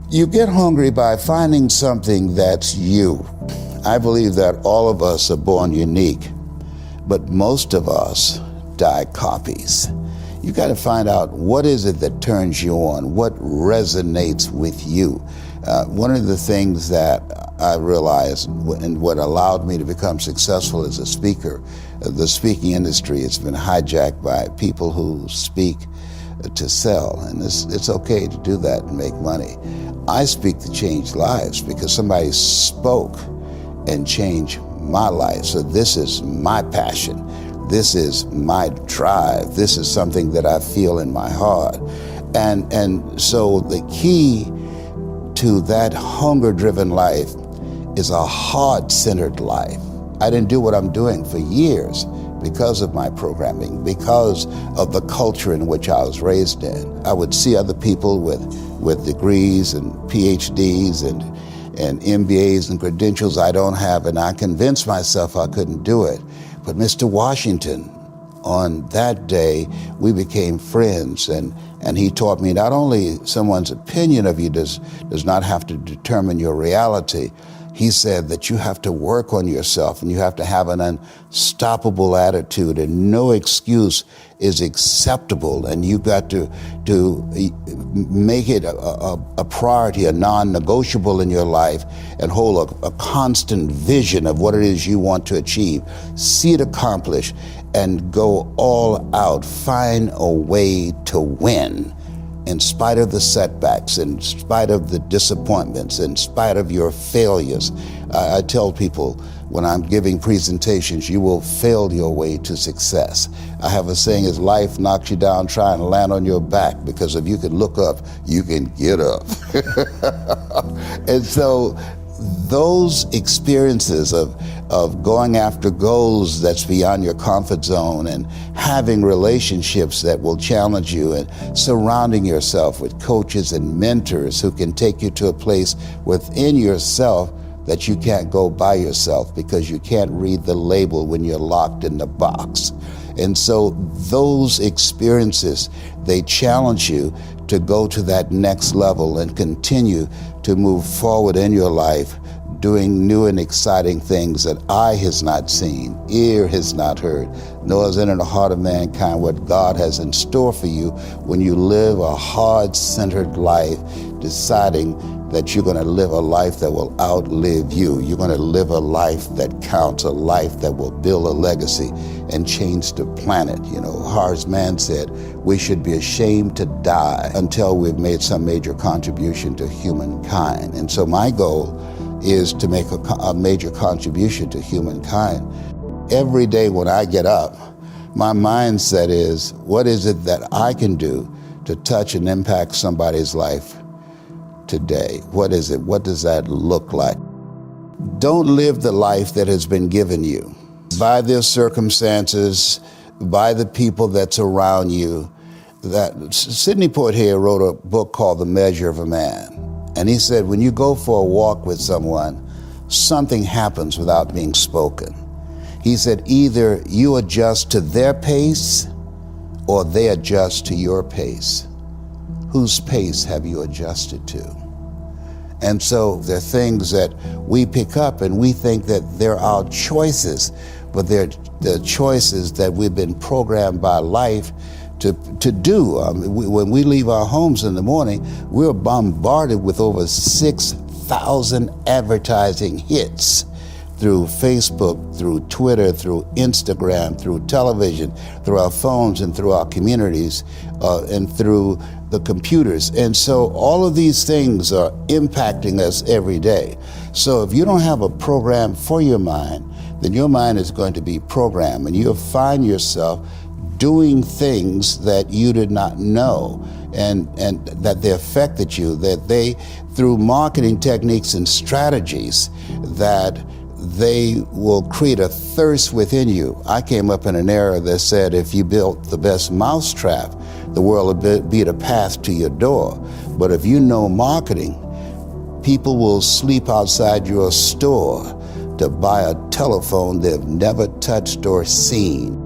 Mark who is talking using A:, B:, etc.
A: You get hungry by finding something that's you. I believe that all of us are born unique, but most of us die copies. You got to find out what is it that turns you on, what resonates with you. One of the things that I realized and what allowed me to become successful as a speaker, the speaking industry has been hijacked by people who speak to sell, and it's okay to do that and make money. I speak to change lives because somebody spoke and changed my life. So this is my passion. This is my drive. This is something that I feel in my heart. And so the key to that hunger-driven life is a heart-centered life. I didn't do what I'm doing for years because of my programming, because of the culture in which I was raised in. I would see other people with degrees and PhDs and MBAs and credentials I don't have, and I convinced myself I couldn't do it. But Mr. Washington, on that day, we became friends, and he taught me not only someone's opinion of you does not have to determine your reality. He said that you have to work on yourself and you have to have an unstoppable attitude, and no excuse is acceptable, and you've got to make it a priority, a non-negotiable in your life, and hold a constant vision of what it is you want to achieve. See it accomplished and go all out. Find a way to win. In spite of the setbacks, in spite of the disappointments, in spite of your failures. I tell people when I'm giving presentations, you will fail your way to success. I have a saying, is life knocks you down, try and land on your back, because if you can look up, you can get up. And so those experiences of going after goals that's beyond your comfort zone, and having relationships that will challenge you, and surrounding yourself with coaches and mentors who can take you to a place within yourself that you can't go by yourself because you can't read the label when you're locked in the box. And so those experiences, they challenge you to go to that next level and continue to move forward in your life, doing new and exciting things that eye has not seen, ear has not heard, nor has entered the heart of mankind what God has in store for you when you live a heart-centered life, deciding that you're going to live a life that will outlive you. You're going to live a life that counts, a life that will build a legacy and change the planet. You know, Horace Mann said, we should be ashamed to die until we've made some major contribution to humankind. And so my goal is to make a major contribution to humankind. Every day when I get up, my mindset is, what is it that I can do to touch and impact somebody's life today? What is it? What does that look like? Don't live the life that has been given you by their circumstances, by the people that's around you. That Sidney Poitier wrote a book called The Measure of a Man. And he said, when you go for a walk with someone, something happens without being spoken. He said, either you adjust to their pace or they adjust to your pace. Whose pace have you adjusted to? And so there are things that we pick up and we think that they're our choices, but they're the choices that we've been programmed by life to do. When we leave our homes in the morning, we're bombarded with over 6,000 advertising hits through Facebook, through Twitter, through Instagram, through television, through our phones and through our communities, and through the computers. And so all of these things are impacting us every day. So if you don't have a program for your mind, then your mind is going to be programmed, and you'll find yourself doing things that you did not know, and that they affected you, that they, through marketing techniques and strategies, that they will create a thirst within you. I came up in an era that said if you built the best mousetrap, the world would be the path to your door. But if you know marketing, people will sleep outside your store to buy a telephone they've never touched or seen.